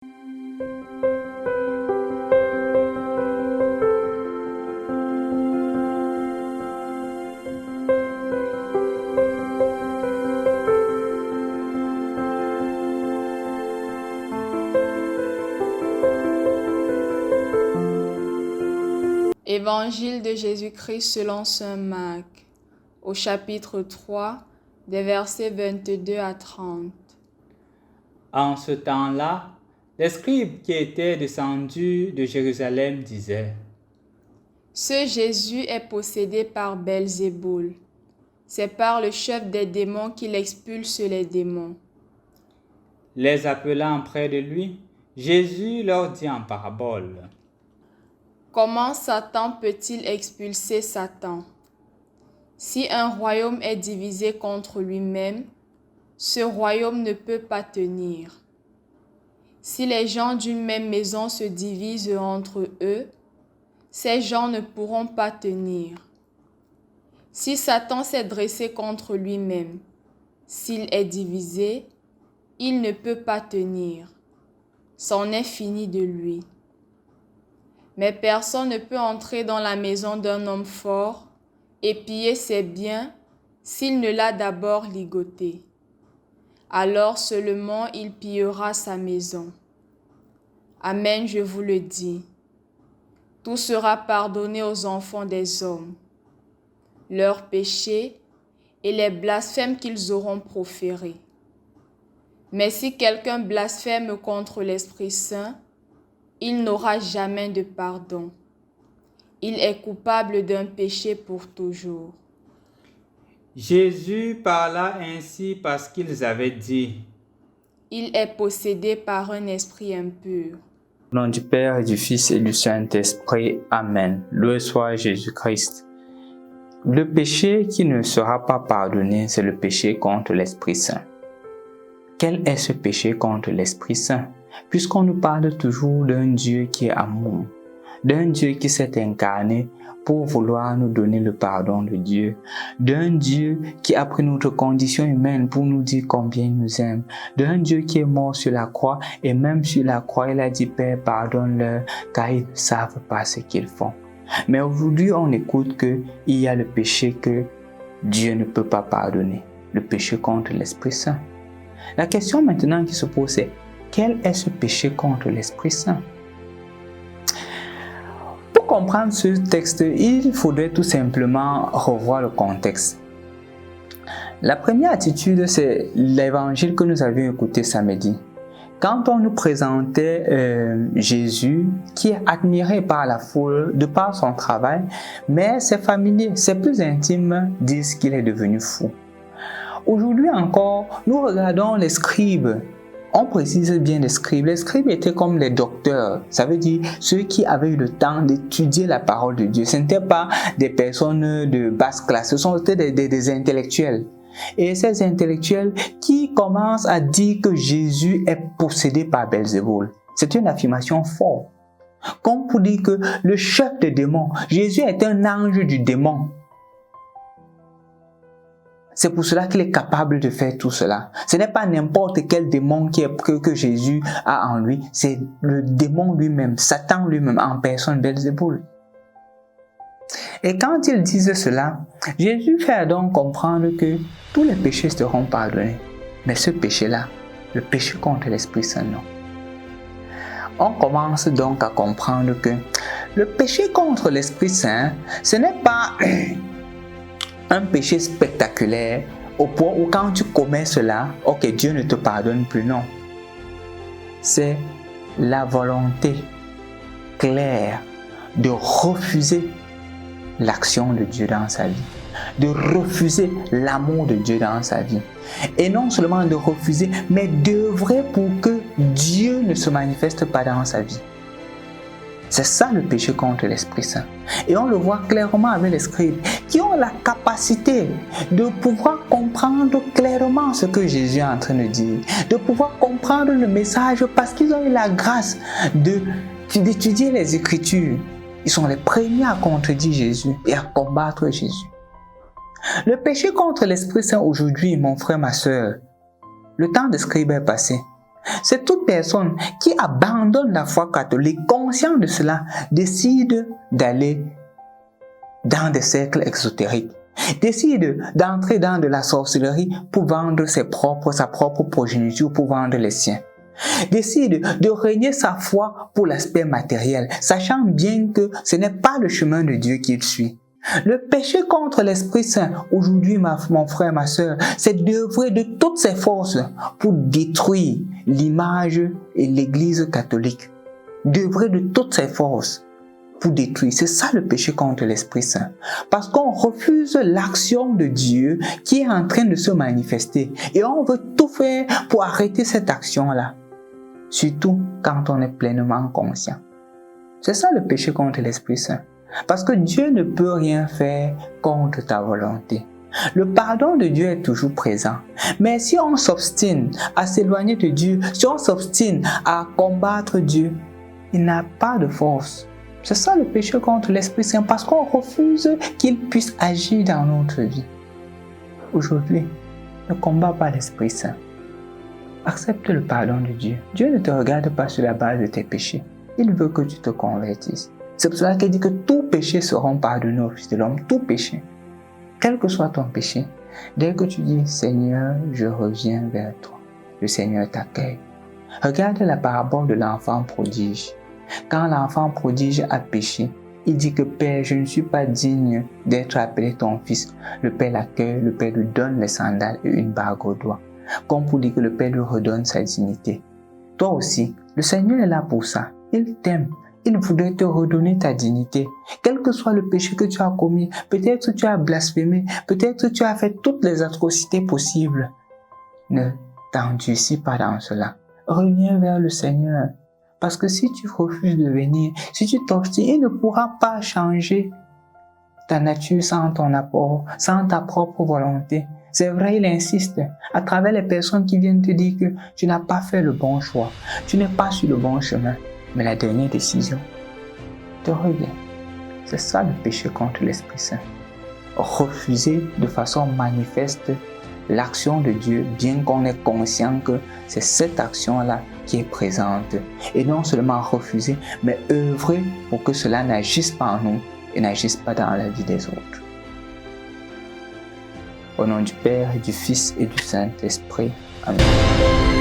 Évangile de Jésus-Christ selon saint Marc, au chapitre 3, des versets 22 à 30. En ce temps-là, les scribes qui étaient descendus de Jérusalem disaient: Ce Jésus est possédé par Belzéboul. C'est par le chef des démons qu'il expulse les démons. Les appelant près de lui, Jésus leur dit en parabole: Comment Satan peut-il expulser Satan? Si un royaume est divisé contre lui-même, ce royaume ne peut pas tenir. Si les gens d'une même maison se divisent entre eux, ces gens ne pourront pas tenir. Si Satan s'est dressé contre lui-même, s'il est divisé, il ne peut pas tenir. C'en est fini de lui. Mais personne ne peut entrer dans la maison d'un homme fort et piller ses biens s'il ne l'a d'abord ligoté. Alors seulement il pillera sa maison. Amen, je vous le dis. Tout sera pardonné aux enfants des hommes, leurs péchés et les blasphèmes qu'ils auront proférés. Mais si quelqu'un blasphème contre l'Esprit Saint, il n'aura jamais de pardon. Il est coupable d'un péché pour toujours. Jésus parla ainsi parce qu'ils avaient dit: Il est possédé par un esprit impur. Au nom du Père et du Fils et du Saint-Esprit. Amen. Loué soit Jésus-Christ. Le péché qui ne sera pas pardonné, c'est le péché contre l'Esprit Saint. Quel est ce péché contre l'Esprit Saint? Puisqu'on nous parle toujours d'un Dieu qui est amour, d'un Dieu qui s'est incarné pour vouloir nous donner le pardon de Dieu, d'un Dieu qui a pris notre condition humaine pour nous dire combien il nous aime, d'un Dieu qui est mort sur la croix et même sur la croix il a dit: Père, pardonne-leur car ils ne savent pas ce qu'ils font. Mais aujourd'hui on écoute qu'il y a le péché que Dieu ne peut pas pardonner, le péché contre l'Esprit Saint. La question maintenant qui se pose c'est: quel est ce péché contre l'Esprit Saint? Pour comprendre ce texte, il faudrait tout simplement revoir le contexte. La première attitude, c'est l'évangile que nous avions écouté samedi. Quand on nous présentait Jésus, qui est admiré par la foule de par son travail, mais ses familiers, ses plus intimes, disent qu'il est devenu fou. Aujourd'hui encore, nous regardons les scribes. On précise bien les scribes. Les scribes étaient comme les docteurs. Ça veut dire ceux qui avaient eu le temps d'étudier la parole de Dieu. Ce n'étaient pas des personnes de basse classe. Ce sont des intellectuels. Et ces intellectuels qui commencent à dire que Jésus est possédé par Belzéboul. C'est une affirmation forte. Comme pour dire que le chef des démons, Jésus est un ange du démon. C'est pour cela qu'il est capable de faire tout cela. Ce n'est pas n'importe quel démon que Jésus a en lui. C'est le démon lui-même, Satan lui-même, en personne Belzéboul. Et quand ils disent cela, Jésus fait donc comprendre que tous les péchés seront pardonnés. Mais ce péché-là, le péché contre l'Esprit Saint, non. On commence donc à comprendre que le péché contre l'Esprit Saint, ce n'est pas un péché spectaculaire au point où quand tu commets cela, ok, Dieu ne te pardonne plus, non. C'est la volonté claire de refuser l'action de Dieu dans sa vie, de refuser l'amour de Dieu dans sa vie. Et non seulement de refuser, mais d'œuvrer pour que Dieu ne se manifeste pas dans sa vie. C'est ça le péché contre l'Esprit Saint. Et on le voit clairement avec les scribes qui ont la capacité de pouvoir comprendre clairement ce que Jésus est en train de dire, de pouvoir comprendre le message parce qu'ils ont eu la grâce d'étudier les Écritures. Ils sont les premiers à contredire Jésus et à combattre Jésus. Le péché contre l'Esprit Saint aujourd'hui, mon frère, ma soeur, le temps des scribes est passé. C'est toute personne qui abandonne la foi catholique, conscient de cela, décide d'aller dans des cercles exotériques, décide d'entrer dans de la sorcellerie pour vendre sa propre progéniture, pour vendre les siens. Décide de renier sa foi pour l'aspect matériel, sachant bien que ce n'est pas le chemin de Dieu qu'il suit. Le péché contre l'Esprit Saint, aujourd'hui mon frère, ma soeur, c'est d'œuvrer de toutes ses forces pour détruire l'image et l'Église catholique. D'œuvrer de toutes ses forces pour détruire. C'est ça le péché contre l'Esprit Saint. Parce qu'on refuse l'action de Dieu qui est en train de se manifester. Et on veut tout faire pour arrêter cette action-là. Surtout quand on est pleinement conscient. C'est ça le péché contre l'Esprit Saint. Parce que Dieu ne peut rien faire contre ta volonté. Le pardon de Dieu est toujours présent. Mais si on s'obstine à s'éloigner de Dieu, si on s'obstine à combattre Dieu, il n'a pas de force. C'est ça le péché contre l'Esprit Saint, parce qu'on refuse qu'il puisse agir dans notre vie. Aujourd'hui, ne combat pas l'Esprit Saint. Accepte le pardon de Dieu. Dieu ne te regarde pas sur la base de tes péchés. Il veut que tu te convertisses. C'est pour cela qu'il dit que tout péché seront pardonnés au Fils de l'homme, tout péché. Quel que soit ton péché, dès que tu dis « Seigneur, je reviens vers toi », le Seigneur t'accueille. Regarde la parabole de l'enfant prodige. Quand l'enfant prodige a péché, il dit que « Père, je ne suis pas digne d'être appelé ton fils ». Le Père l'accueille, le Père lui donne les sandales et une bague au doigt, comme pour dire que le Père lui redonne sa dignité. Toi aussi, le Seigneur est là pour ça. Il t'aime. Il voudrait te redonner ta dignité. Quel que soit le péché que tu as commis, peut-être que tu as blasphémé, peut-être que tu as fait toutes les atrocités possibles. Ne t'endurcis pas dans cela. Reviens vers le Seigneur. Parce que si tu refuses de venir, si tu t'obstines, il ne pourra pas changer ta nature sans ton apport, sans ta propre volonté. C'est vrai, il insiste à travers les personnes qui viennent te dire que tu n'as pas fait le bon choix, tu n'es pas sur le bon chemin. Mais la dernière décision te revient. C'est ça le péché contre l'Esprit Saint. Refuser de façon manifeste l'action de Dieu, bien qu'on est conscient que c'est cette action-là qui est présente. Et non seulement refuser, mais œuvrer pour que cela n'agisse pas en nous et n'agisse pas dans la vie des autres. Au nom du Père, du Fils et du Saint-Esprit. Amen.